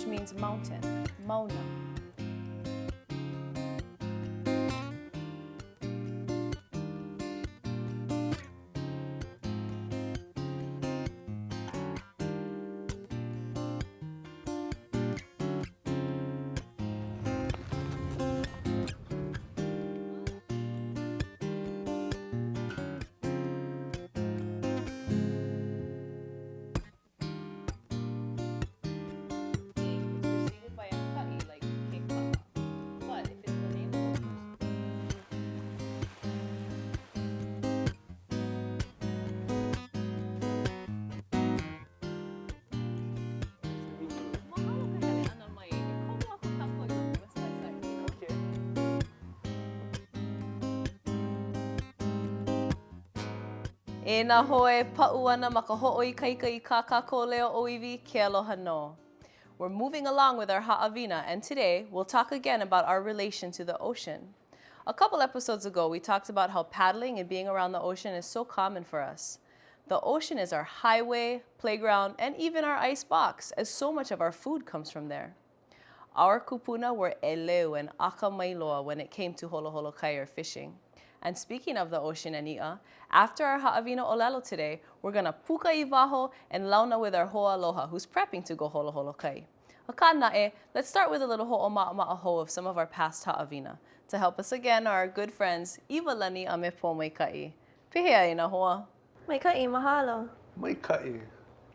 which means mountain, Mauna. E nā hoe pa'u ana ma ka ho'oi kaika I kā kākou leo oiwi ke aloha no. We're moving along with our ha'awina, and today we'll talk again about our relation to the ocean. A couple episodes ago, we talked about how paddling and being around the ocean is so common for us. The ocean is our highway, playground, and even our ice box, as so much of our food comes from there. Our kupuna were ʻŌlelo and akamailoa when it came to holoholo kai or fishing. And speaking of the ocean and i'a, after our ha'awina ʻŌlelo today, we're gonna puka I waho and launa with our ho'aloha, who's prepping to go holoholo kai. Akanae, let's start with a little ho'oma'ama'a of some of our past ha'awina. To help us again are our good friends, Iwalani a me po maikai. Pehea ina hoa? Maikai, mahalo. Maikai.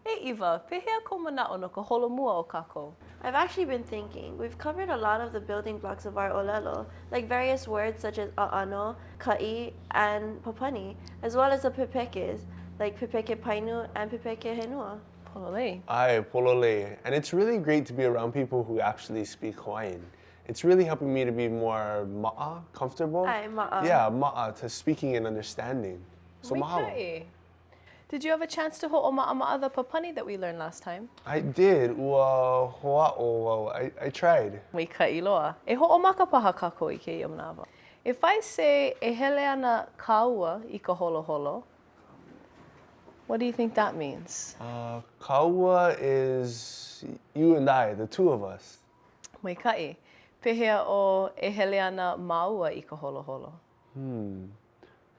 Hey Iwa, pehea ko mana'o no ka holomua o kākou? I've actually been thinking, we've covered a lot of the building blocks of our ʻŌlelo, like various words such as a'ano, ka'i, and papani, as well as the pepekes, like pepeke painu and pepeke henua. Pololei. Ai, pololei. And it's really great to be around people who actually speak Hawaiian. It's really helping me to be more ma'a, comfortable. Ai, ma'a. Yeah, ma'a, to speaking and understanding. So mahalo. Maikai. Did you have a chance to ho'oma'ama'a the papani that we learned last time? I did. Ua hoa'o. I tried. Maikai loa. E ho'omaka paha kākou I ke ia manawa. If I say e hele ana kaua I ka holoholo, what do you think that means? Kaua is you and I, the two of us. Maikai. Pehea o e hele ana maua I ka holoholo.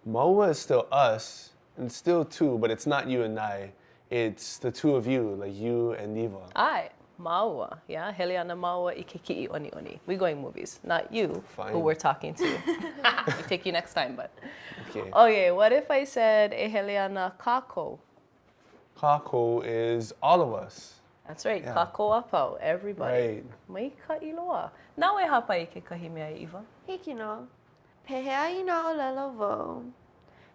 Maua is still us. And still two, but it's not you and I. It's the two of you, like you and Eva. Ai, maua, yeah? Hele ana maua I ke ki'i oni oni. We going movies, not you, Fine. who we're talking to. We take you next time, but. Okay. Okay, what if I said e hele ana kākou? Kākou is all of us. That's right, Yeah. kākou apau, everybody. Right. Maikai loa. Nā e hapa I ke kahi mea Eva? Hiki no, pehea I nā ʻŌlelo vo,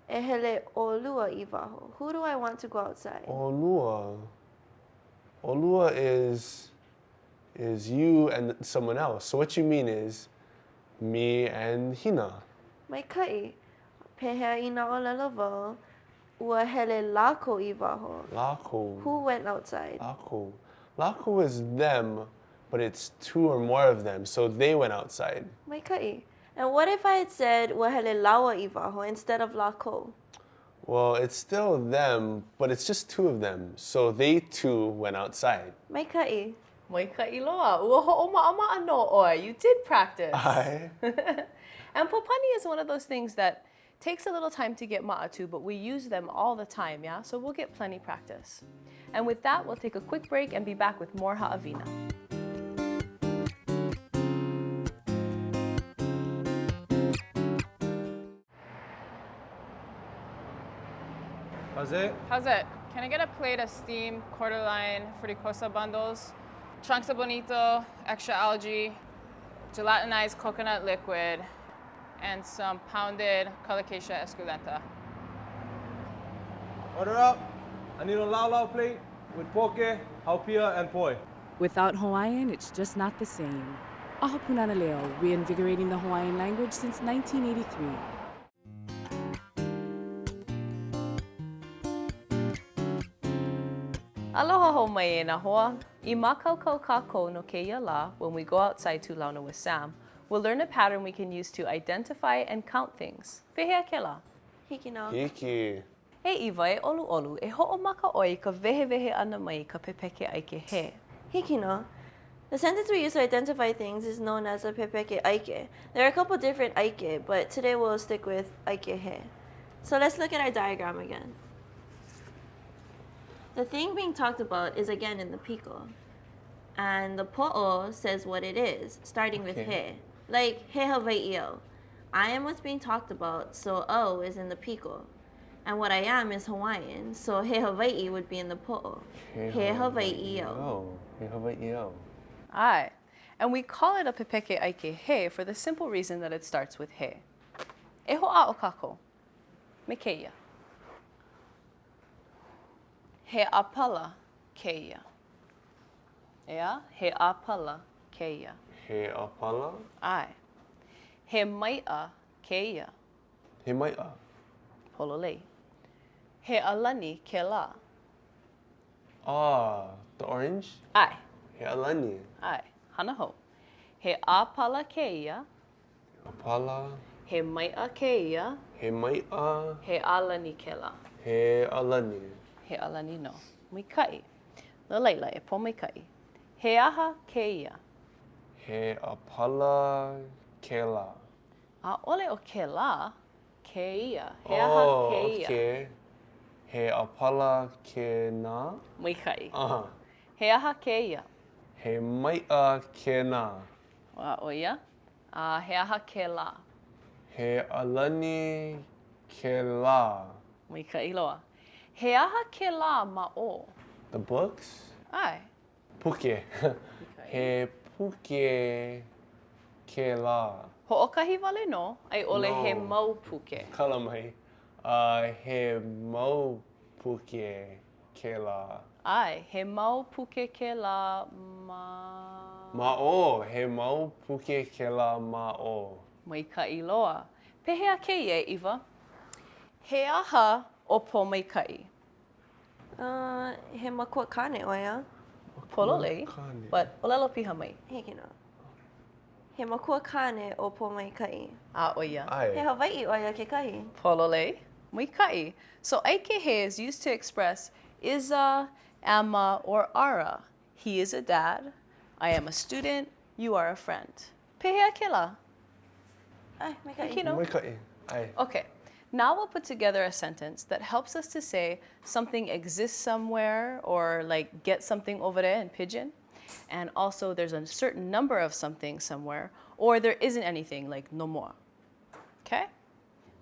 e hele ʻolua I waho. Who do I want to go outside? Olua. Olua is you and someone else. So what you mean is me and Hina. Maikai, pehea I nā ʻŌlelo vo, ua hele lako I waho. Lako. Who went outside? Lako. Lako is them, but it's two or more of them. So they went outside. Maikai. And what if I had said ua hele lawa I waho instead of lako? Well, it's still them, but it's just two of them. So they two went outside. Maikai. Maikai loa. Ua ho'oma'ama'a no oi. You did practice. Aye. And popani is one of those things that takes a little time to get ma'a to, but we use them all the time, yeah? So we'll get plenty practice. And with that, we'll take a quick break and be back with more ha'awina. How's it? How's it? Can I get a plate of steamed quarter line furicosa bundles, chunks of bonito, extra algae, gelatinized coconut liquid, and some pounded colocasia esculenta? Order up. I need a lau plate with poke, haupia, and poi. Without Hawaiian, it's just not the same. Aha punana leo, reinvigorating the Hawaiian language since 1983. Aloha ho mai e nā hoa. I mākaukau kākou no keia la, when we go outside to launa with Sam, we'll learn a pattern we can use to identify and count things. Pehea ke la? Hiki no. Hiki. E iwa e olu e ho'omaka oi ka wehewehe ana mai ka pepeke aike he. Hiki no. The sentence we use to identify things is known as a pepeke aike. There are a couple different aike, but today we'll stick with aike he. So let's look at our diagram again. The thing being talked about is again in the piko. And the po'o says what it is, starting with he. Like he Hawaiʻi. I am what's being talked about, so o is in the piko. And what I am is Hawaiian, so he Hawaiʻi would be in the po'o. He Hawaiʻi. He Hawaiʻi. Aye. And we call it a pepeke aike he for the simple reason that it starts with he. E ho'a o kako. Me keia. He apala keia. Ea, he apala keia. He apala. Aye. He mai'a keia. He mai'a. Pololei. He alani ke la. Ah, the orange. Aye. He alani. Aye. Hana ho. He apala keia. Apala. He mai'a keia. He mai'a. He alani ke la. He alani. He alani no. Mikai. No leila e po mikai. He aha keia. He apala kela. A ole o ke la, keia. He aha keia. Okay. He apala ke na. Mikai. He He aha keia. He mai'a ke na. Wa oia. He aha ke la. He alani ke la. Mikai loa. He aha ke la ma o. The books? Ai. Puke. He puke ke la. Ho'okahi wale no, ai ole he No. mau puke. Kala mai. He mau puke ke la. Ai, he mau puke ke la Ma'o. He mau puke ke la ma'o. Maikai loa. Pehea keie, Eva? He aha o po maikai. He makua kane oia. Polole, Kane. but ʻŌlelo piha mai. Hiki no. He makua kane o po mai kai. A oia. He Ai. Hawaiʻi oia ke kahi. Polole, maikai. So aike he is used to express isa, ama, or ara. He is a dad. I am a student. You are a friend. Pehea ke la. Ai, mai kai. Hiki no. Maikai. Ai. Okay, now we'll put together a sentence that helps us to say something exists somewhere or like get something over there in pidgin. And also there's a certain number of something somewhere or there isn't anything like no more. Okay?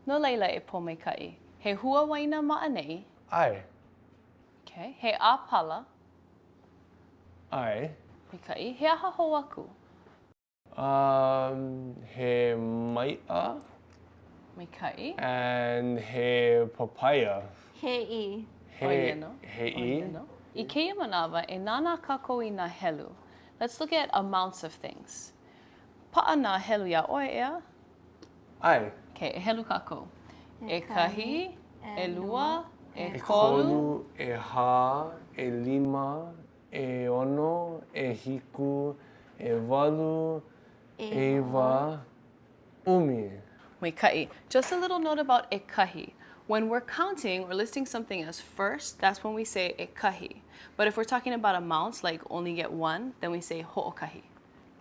No leila e po me kai. He hua waina ma'anei. Ai. Okay. He apala Ai. me kai. He aha hoaku He mai'a me kai. and he papaya. He He Oia no. he Oia no. I keia manawa e nana kako I na helu. Let's look at amounts of things. Pa'a na helu ya oe ea. Ai. Okay, e helu kako. E kahi, e lua, e E kolu, e ha, e lima, e ono, e hiku, e walu, e wa, umi. me kai. Just a little note about e kahi. When we're counting or listing something as first, that's when we say e kahi. But if we're talking about amounts, like only get one, then we say ho'okahi.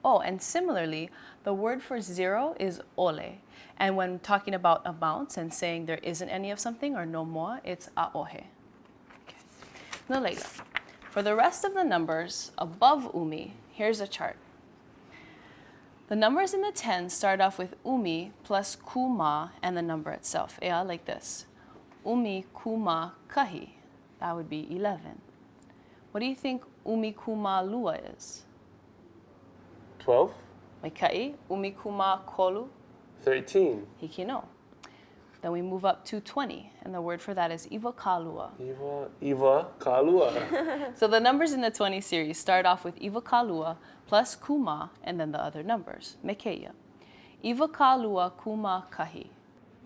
Oh, and similarly, the word for zero is ole. And when talking about amounts and saying there isn't any of something or no more, it's a'ohe. Okay. No leila. For the rest of the numbers above umi, here's a chart. The numbers in the 10 start off with umi plus kuma and the number itself. Yeah, like this. Umi kuma kahi. That would be 11. What do you think umi kuma lua is? 12, Maikai, umi kuma kolu, 13. hiki no. Then we move up to 20, and the word for that is iwa kalua. Iwa kalua. So the numbers in the 20 series start off with iwa kalua plus kuma, and then the other numbers, mekeia. Iwa kalua kuma kahi.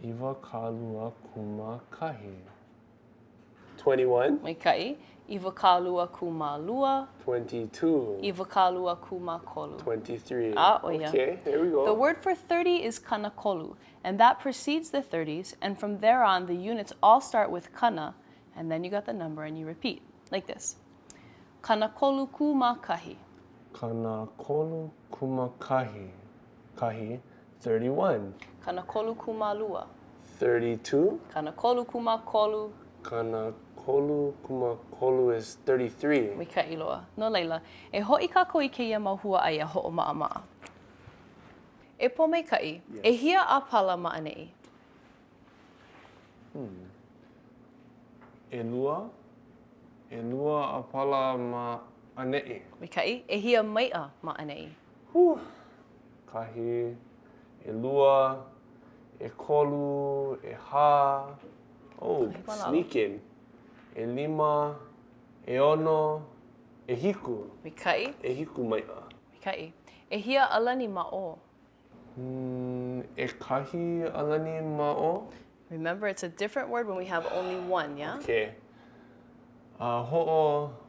Iwa kalua kuma kahi. 21, Maikai, iwa kalua kuma lua, 22, iwa kalua kuma kolu. 23. Ah, oia. Okay, here we go. The word for 30 is kanakolu, and that precedes the 30s, and from there on, the units all start with kana, and then you got the number and you repeat, like this. Kanakolu kuma kahi. Kana kolu kumakahi. Kahi, 31. Kana kolu kumalua. 32. Kana kolu kumakolu. Kana kolu kumakolu is 33. Mika'i loa. No leila, e ho'i kākou I keia mau hua'ai a ho'oma'a. E po maika'i, e hia a pala ma'ane'i. Elua a pala ma'ane'i. Mika'i, e hia mai'a ma'ane'i. Kahi, elua, e kolu, e ha. Oh, sneaking. E lima, e ono, e hiku. Mika'i, E hiku mai'a. Mika'i, e hia alani ma'o. E kahi alani ma'o? Remember, it's a different word when we have only one, yeah? Okay. Ho'okahi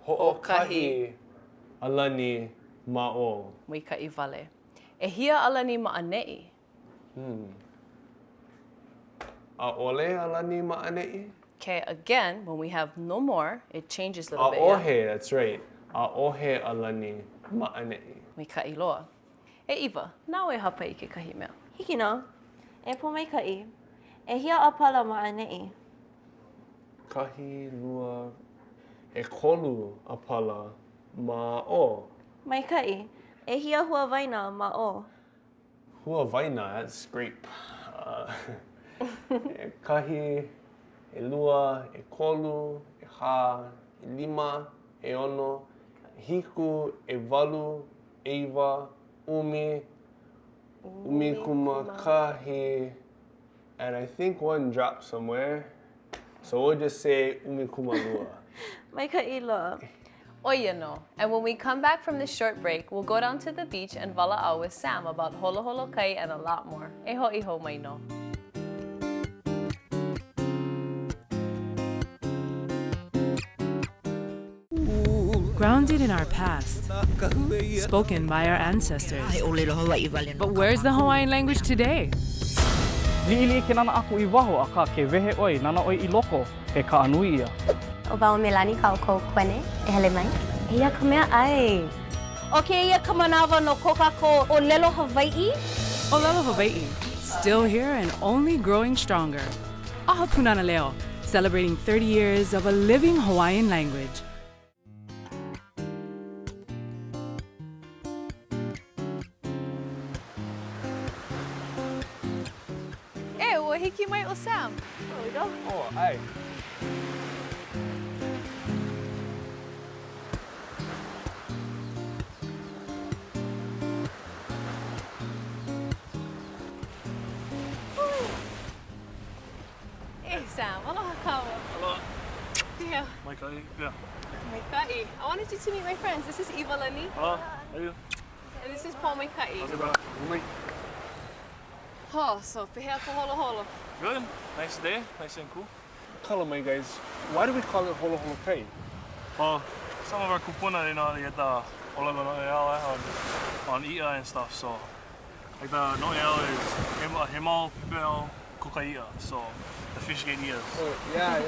alani ma'o. Mika'i vale. E hia alani ma'ane'i. A'ole alani ma'ane'i? Okay, again, when we have no more, it changes a little bit. A'ohe, that's right. A'ohe alani ma'ane'i. Mika'i loa. E Iva, nau e hapa I ke kahi mea. Hiki no, e po maika'i, e hia a pala ma'ane'i. Kahi, lua, e kolu a pala ma'o. Maika'i, e hia huawaina ma'o. Huawaina, that's grape. E kahi, e lua, e kolu, e ha, e lima, e ono, e hiku, e walu, e iwa, umi kumakahi, and I think one dropped somewhere. So we'll just say umi kumalua. Maika'i loa. Oia no. And when we come back from this short break, we'll go down to the beach and wala'au with Sam about holo holo kai and a lot more. E ho'i ho mai no. Grounded in our past, spoken by our ancestors. But where's the Hawaiian language today? Li'ili ke nana aku I waho aka ke wehe oi nana oi I loko ke ka anui ia. O wau melani ka o kou kwene, e hele mai. E ia ka mea ai. O ke ia ka manawa no koka ko ʻŌlelo Hawaiʻi? ʻŌlelo Hawaiʻi, still here and only growing stronger. Aha punana leo, celebrating 30 years of a living Hawaiian language. E, ua hiki mai o Sam. There we go. Oh, ai. Hey Sam, aloha kaua. Aloha. Yeah. Maika'i, yeah. Maikai. I wanted you to meet my friends. This is Eva Lani, Aloha, how are you? and this is Paul Maikai. How's it going? Oh, so pehea ko holo holo. Good. Nice day. Nice and cool. Kala mai guys. Why do we call it holo holo kai? Well, some of our kupuna, you know, they get the ʻŌlelo no'eau on ia and stuff. So, like the no'eau is hemau pipeo kukaia. So, the fish get ears. Oh, yeah.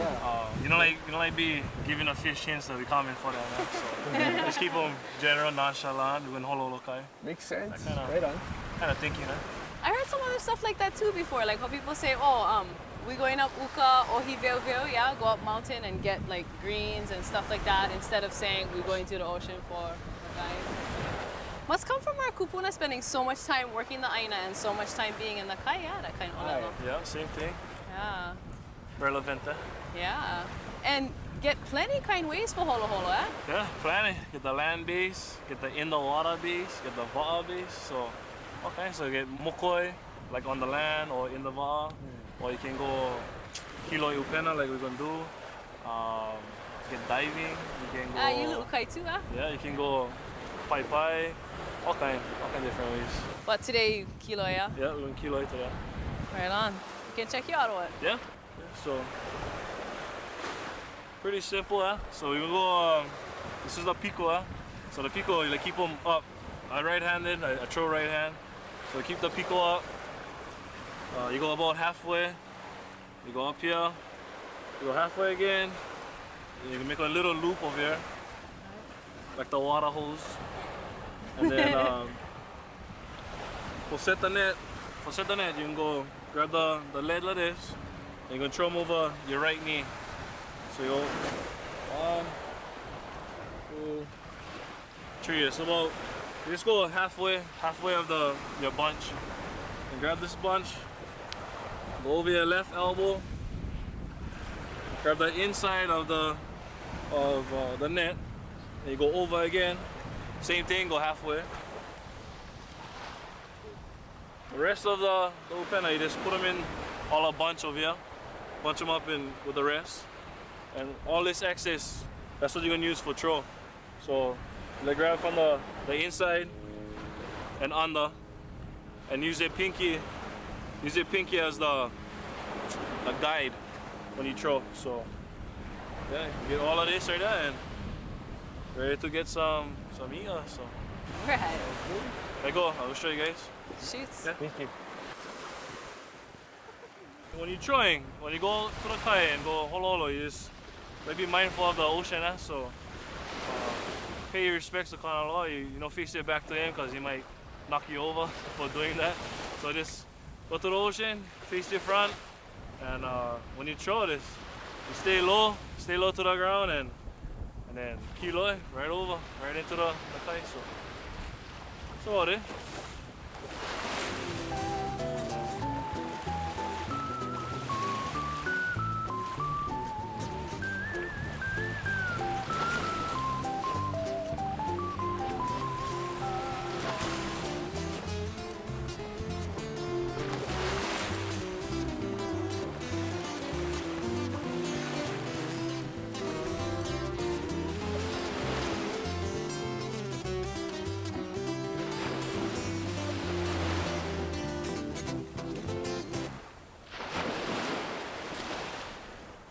You know, like be giving a fish chance to be coming for that. Man. So, just keep them general, nonchalant, doing holo holo kai. Makes sense. Kinda- Right on. Kind of thinking, huh? I heard some other stuff like that too before, like how people say, oh, we going up uka or hiveu, yeah, go up mountain and get like greens and stuff like that instead of saying we're going to the ocean for a dive. Must come from our kupuna spending so much time working the aina and so much time being in the kai, yeah, that kind of ʻŌlelo. Yeah, same thing. Yeah, Relevant, huh? yeah. And get plenty kind ways for holo holo, eh? Yeah, plenty. Get the land base, get the in the water base, get the va'a base. So, okay, so you get mokoi, like on the land or in the va'a. Or you can go kilo upena like we're gonna do. Get diving, you can go. You little kai too, huh? Yeah, you can go pai pai, all kind of different ways. But today, kilo, yeah? Yeah, we're going kilo today. Right on. We can check you out or what? Yeah, so pretty simple, huh? So we will go, this is the pico, huh? So the pico, you like keep them up. I right-handed, I throw right hand. So keep the pico up. You go about halfway. You go up here. You go halfway again. You can make a little loop over here. Like the water hose. And then for set the net, you can go grab the lead like this, and you're gonna throw them over your right knee. So you go 1, 2, 3. It's about, you just go halfway of your bunch, and grab this bunch. Go over your left elbow. Grab the inside of the net, and you go over again. Same thing, go halfway. The rest of the upena, you just put them in all a bunch over here. Bunch them up in with the rest. And all this excess, that's what you're gonna use for throw. So they grab from the inside and under, and use your pinky as the guide when you throw. So yeah, you get all of this right there and ready to get some i'a. So Right. there you go. I'll show you guys. Shoots. Yeah. Thank you. When you're throwing, when you go to the kai and go holo, you just be mindful of the ocean. So pay your respects to Kanaloa. You know, face your back to him because he might knock you over for doing that. So just go to the ocean, face your front, and when you throw this, you stay low to the ground, and then kiloi right over, right into the kai. So all it.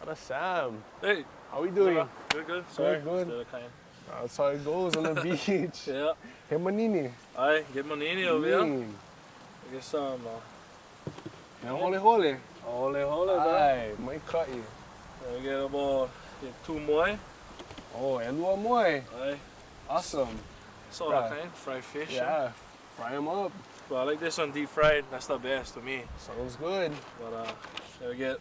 That's Sam. Hey, How we doing? good. Sorry, Good. Still kind. That's how it goes on the beach. Yeah. Hey, Manini. Alright, get my nini over here. Mean. Get some. And hole. Hole, bro. Aye, mai ka'i. We get about 2 more. Oh, elua moi. Aye. Awesome. So Right. kind, fried fish. Yeah, fry them up. But I like this one deep fried. That's the best to me. Sounds good. But we get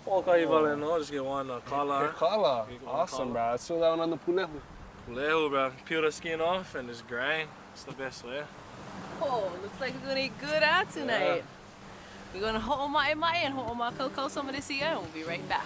all kai vale no. Just get one kala. Kala. Get one Awesome, kala. bro. Let's throw that one on the pulehu. Leho, bro. Peel the skin off and just grind. It's the best way. Oh, looks like we're gonna eat good out tonight. We're gonna ho'oma'e and ho'omakau some of this here, and we'll be right back.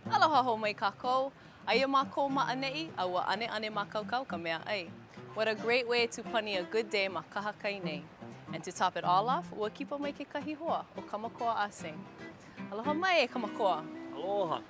Aloha ho mai kākou. Aia mākou ma'ane'i, a ua ane mākaukau ka mea ai. What a great way to pani a good day ma kaha kai nei. And to top it all off, ua kipa mai ke kahi hoa o Kamakoa a sing. Aloha mai e Kamakoa. Aloha.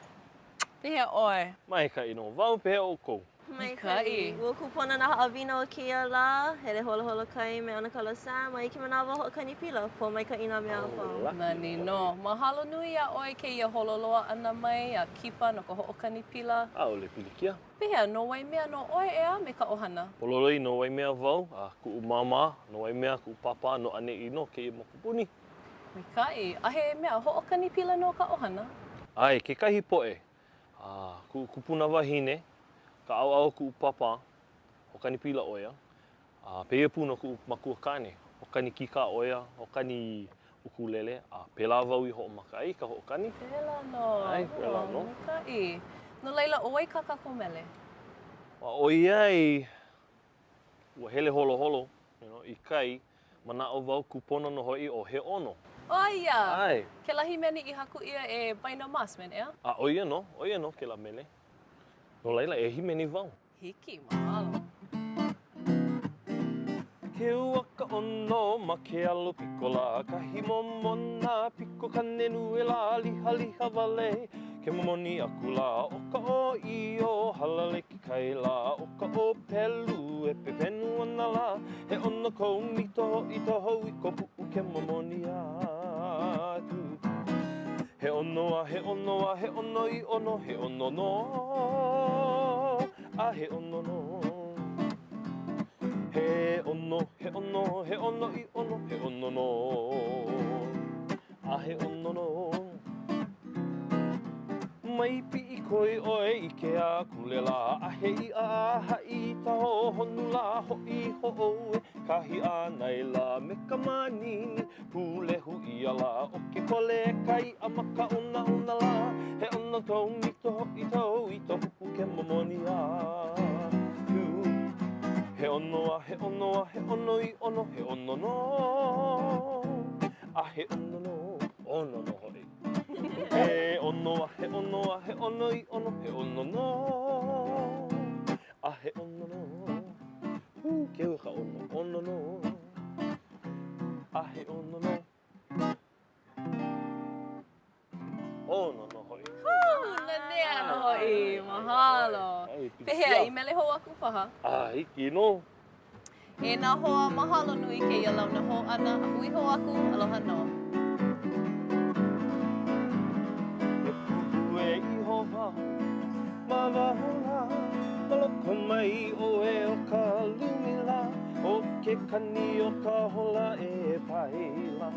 Pehea oi. Mai ka ino wau pehea o kou. Mai Kai. Ua kupona na ha'awina o kia la, hele holo kai me ana kala Sam, mai ki manawa ho'okani pila, po mai ka ina mea whao. Nani no. Mahalo nui a oi ke ia hololoa ana mai a kipa no ka ho'okani pila. A ole pilikia. Pehea no wai mea no oi ea me ka ohana. Pololoi no wai mea wau, a ku'u mama, no wai mea ku'u papa, no ane ino ke i mokupuni. Mai kai. A he mea ho'okani pila no ka ohana. Ai, ke kahi po'e. Ku'u kupuna wahine, ka au ku'u papa, hokani pila oia. Peia puna ku'u makua kane, hokani kika oia, hokani ukulele, pela wau I ho'omaka ai ka ho'okani. Pela no. Ai, pela no. Mai kai. No leila, o wai kakako mele. Oi ai, ua hele holo holo, I kai, mana'o wau kupona no hoi o he ono. Oia! Ai. Ke lahi meni I haku ia e baina mas men ea? Oia no, ke la mele. No laila, e hi meni wau. Hiki, mahalo. Ke ua ka ono ma ke alo pikola Kahi momona piko ka nenu e la liha liha wale Ke momoni aku la o ka o I o halale ki kai la O ka o pelu e pepenu ana la He ono kou mi toho I toho I ko pu'u ke momoni atu He ono a he ono a he ono I ono he ono no A he ono no He ono he ono he ono I ono he ono no A he ono no Mai pi I koi oe I ke a kulela A he I a hai taho honu la ho I ho oe Kahi a nei la me ka manini Pule hu I ala o ke kole kai a maka ona ona la He ono tau mi toho I tau I tohu ke momoni atu He ono a he ono a he ono I ono he ono no A he ono no ono no hoi He ono a he ono a he ono I ono he ono no A he ono no Ke ua ka ono no A he ono no Ono no hoi Nane ano hoi, mahalo. Pehea, I mele ho aku paha. Hiki no E nā hoa mahalo nui ke ia launa ho ana. Ui ho aku, aloha no. E iho wā, ma wahona, maloko mai o e o ka lumila, o ke kani o ka hola e paila,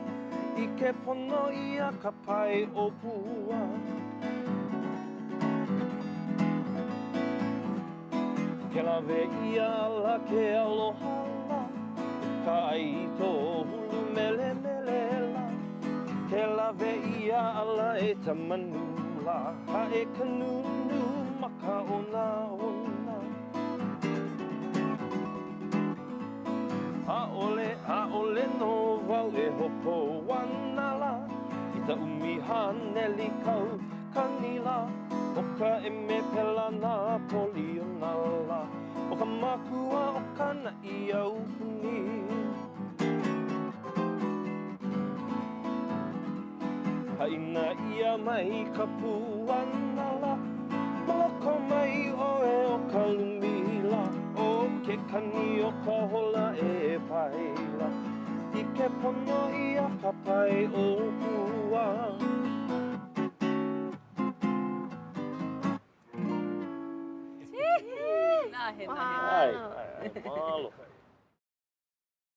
I ke pono ia ka pai o pua. Ke lawe ia la ke aloha la, ka ai tō hulu mele mele la, ke lawe ia ala e tamanu. Ha e kanunu maka ona ona Ha ole no wau e hopo wana la I ta umi haneli kau kanila O ka e me pela na poli ona la O ka makua o kana I au puni Haina ia mai ka puana la Maloko mai o e o ka lumila O ke kani o ka hola e paila I ke pono ia ka pai o pua Nahe, nahe. Ai, mahalo